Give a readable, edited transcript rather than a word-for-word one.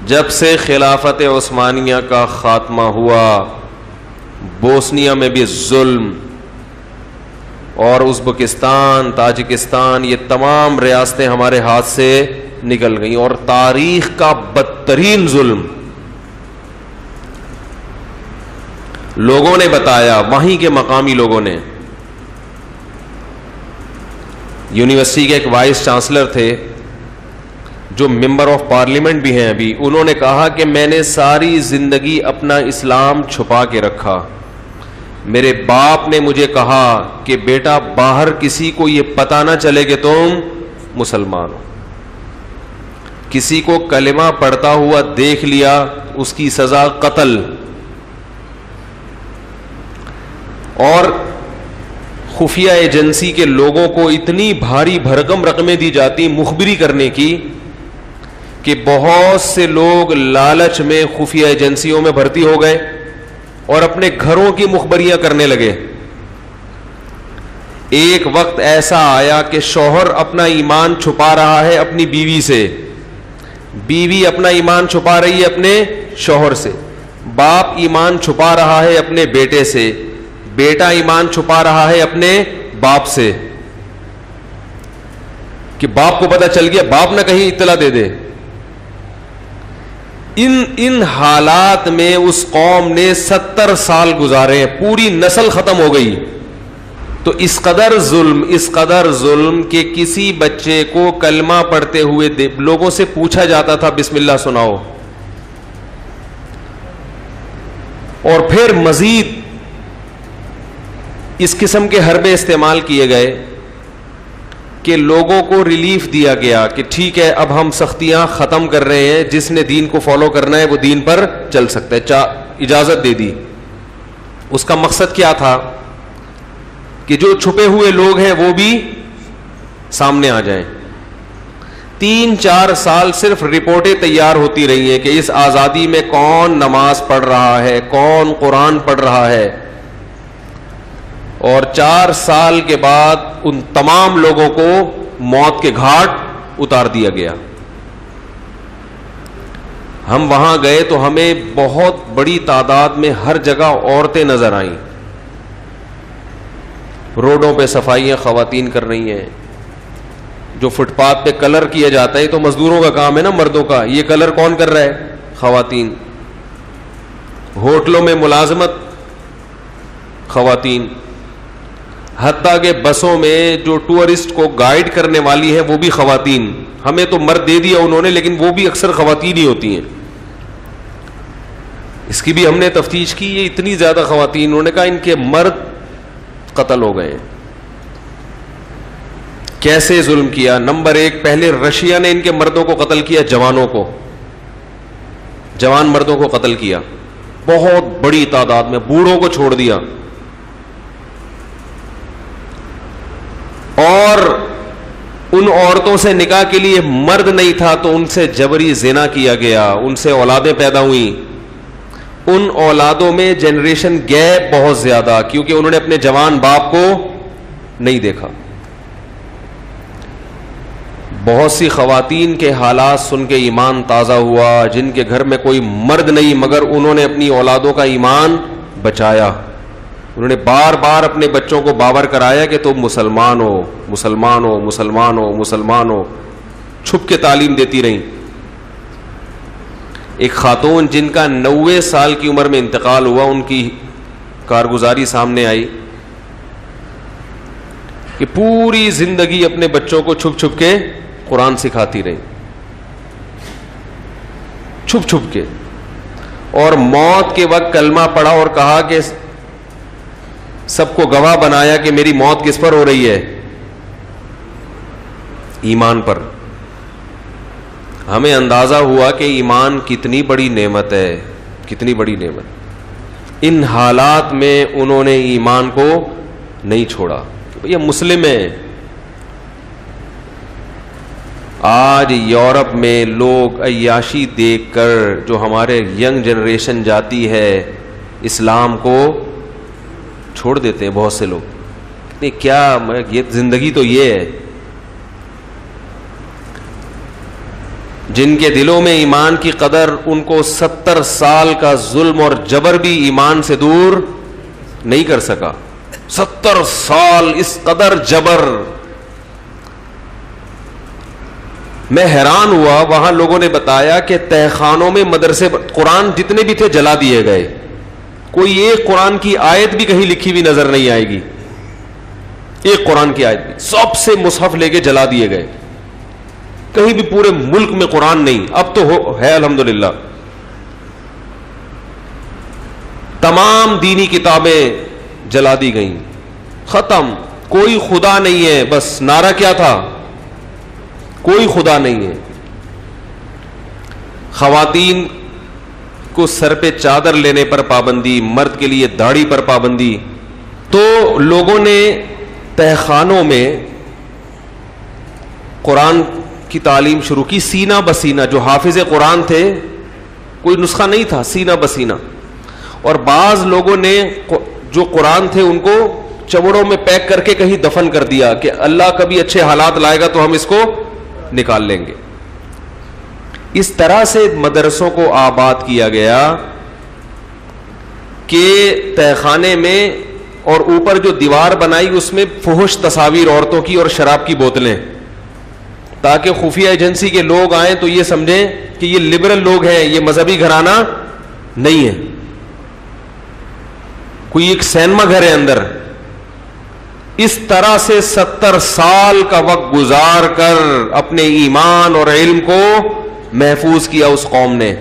جب سے خلافت عثمانیہ کا خاتمہ ہوا بوسنیا میں بھی ظلم، اور ازبکستان، تاجکستان، یہ تمام ریاستیں ہمارے ہاتھ سے نکل گئیں، اور تاریخ کا بدترین ظلم لوگوں نے بتایا، وہیں کے مقامی لوگوں نے. یونیورسٹی کے ایک وائس چانسلر تھے جو ممبر آف پارلیمنٹ بھی ہیں ابھی، انہوں نے کہا کہ میں نے ساری زندگی اپنا اسلام چھپا کے رکھا. میرے باپ نے مجھے کہا کہ بیٹا باہر کسی کو یہ پتہ نہ چلے کہ تم مسلمان ہو. کسی کو کلمہ پڑھتا ہوا دیکھ لیا اس کی سزا قتل. اور خفیہ ایجنسی کے لوگوں کو اتنی بھاری بھرکم رقمیں دی جاتی مخبری کرنے کی کہ بہت سے لوگ لالچ میں خفیہ ایجنسیوں میں بھرتی ہو گئے اور اپنے گھروں کی مخبریاں کرنے لگے. ایک وقت ایسا آیا کہ شوہر اپنا ایمان چھپا رہا ہے اپنی بیوی سے، بیوی اپنا ایمان چھپا رہی ہے اپنے شوہر سے، باپ ایمان چھپا رہا ہے اپنے بیٹے سے، بیٹا ایمان چھپا رہا ہے اپنے باپ سے کہ باپ کو پتہ چل گیا، باپ نہ کہیں اطلاع دے دے. ان حالات میں اس قوم نے 70 سال گزارے، پوری نسل ختم ہو گئی. تو اس قدر ظلم کہ کسی بچے کو کلمہ پڑھتے ہوئے لوگوں سے پوچھا جاتا تھا بسم اللہ سناؤ، اور پھر مزید اس قسم کے حربے استعمال کیے گئے کہ لوگوں کو ریلیف دیا گیا کہ ٹھیک ہے اب ہم سختیاں ختم کر رہے ہیں، جس نے دین کو فالو کرنا ہے وہ دین پر چل سکتا ہے، اجازت دے دی. اس کا مقصد کیا تھا کہ جو چھپے ہوئے لوگ ہیں وہ بھی سامنے آ جائیں. 3-4 سال صرف رپورٹیں تیار ہوتی رہی ہیں کہ اس آزادی میں کون نماز پڑھ رہا ہے، کون قرآن پڑھ رہا ہے، اور 4 سال کے بعد ان تمام لوگوں کو موت کے گھاٹ اتار دیا گیا. ہم وہاں گئے تو ہمیں بہت بڑی تعداد میں ہر جگہ عورتیں نظر آئیں، روڈوں پہ صفائیاں خواتین کر رہی ہیں. جو فٹ پاتھ پہ کلر کیا جاتا ہے تو مزدوروں کا کام ہے نا، مردوں کا، یہ کلر کون کر رہا ہے؟ خواتین. ہوٹلوں میں ملازمت خواتین، حتیٰ کہ بسوں میں جو ٹورسٹ کو گائیڈ کرنے والی ہیں وہ بھی خواتین. ہمیں تو مرد دے دیا انہوں نے لیکن وہ بھی اکثر خواتین ہی ہوتی ہیں. اس کی بھی ہم نے تفتیش کی، یہ اتنی زیادہ خواتین، انہوں نے کہا ان کے مرد قتل ہو گئے. کیسے ظلم کیا؟ نمبر 1، پہلے رشیا نے ان کے مردوں کو قتل کیا، جوانوں کو، جوان مردوں کو قتل کیا بہت بڑی تعداد میں، بوڑھوں کو چھوڑ دیا. اور ان عورتوں سے نکاح کے لیے مرد نہیں تھا تو ان سے جبری زنا کیا گیا، ان سے اولادیں پیدا ہوئیں. ان اولادوں میں جنریشن گیپ بہت زیادہ، کیونکہ انہوں نے اپنے جوان باپ کو نہیں دیکھا. بہت سی خواتین کے حالات سن کے ایمان تازہ ہوا، جن کے گھر میں کوئی مرد نہیں مگر انہوں نے اپنی اولادوں کا ایمان بچایا. انہوں نے بار بار اپنے بچوں کو باور کرایا کہ تم مسلمان ہو، مسلمان ہو، مسلمان ہو، مسلمان ہو. چھپ کے تعلیم دیتی رہیں. ایک خاتون جن کا 90 سال کی عمر میں انتقال ہوا، ان کی کارگزاری سامنے آئی کہ پوری زندگی اپنے بچوں کو چھپ چھپ کے قرآن سکھاتی رہی، چھپ چھپ کے، اور موت کے وقت کلمہ پڑھا اور کہا کہ سب کو گواہ بنایا کہ میری موت کس پر ہو رہی ہے؟ ایمان پر. ہمیں اندازہ ہوا کہ ایمان کتنی بڑی نعمت ہے، کتنی بڑی نعمت. ان حالات میں انہوں نے ایمان کو نہیں چھوڑا. یہ مسلم ہے. آج یورپ میں لوگ عیاشی دیکھ کر جو ہمارے ینگ جنریشن جاتی ہے اسلام کو چھوڑ دیتے ہیں. بہت سے لوگ کیا یہ زندگی تو یہ ہے. جن کے دلوں میں ایمان کی قدر، ان کو 70 سال کا ظلم اور جبر بھی ایمان سے دور نہیں کر سکا. 70 سال اس قدر جبر. میں حیران ہوا، وہاں لوگوں نے بتایا کہ تہخانوں میں مدرسے قرآن جتنے بھی تھے جلا دیے گئے. کوئی ایک قرآن کی آیت بھی کہیں لکھی ہوئی نظر نہیں آئے گی، ایک قرآن کی آیت بھی. سب سے مصحف لے کے جلا دیے گئے. کہیں بھی پورے ملک میں قرآن نہیں. اب تو ہے الحمدللہ. تمام دینی کتابیں جلا دی گئیں، ختم. کوئی خدا نہیں ہے. بس نعرہ کیا تھا؟ کوئی خدا نہیں ہے. خواتین کو سر پہ چادر لینے پر پابندی، مرد کے لیے داڑھی پر پابندی. تو لوگوں نے تہخانوں میں قرآن کی تعلیم شروع کی سینہ بسینہ. جو حافظ قرآن تھے، کوئی نسخہ نہیں تھا، سینہ بسینہ. اور بعض لوگوں نے جو قرآن تھے ان کو چوڑوں میں پیک کر کے کہیں دفن کر دیا کہ اللہ کبھی اچھے حالات لائے گا تو ہم اس کو نکال لیں گے. اس طرح سے مدرسوں کو آباد کیا گیا کہ تہخانے میں، اور اوپر جو دیوار بنائی اس میں فحش تصاویر عورتوں کی اور شراب کی بوتلیں، تاکہ خفیہ ایجنسی کے لوگ آئیں تو یہ سمجھیں کہ یہ لبرل لوگ ہیں، یہ مذہبی گھرانہ نہیں ہے، کوئی ایک سینما گھر ہے اندر. اس طرح سے 70 سال کا وقت گزار کر اپنے ایمان اور علم کو محفوظ کیا اس قوم نے.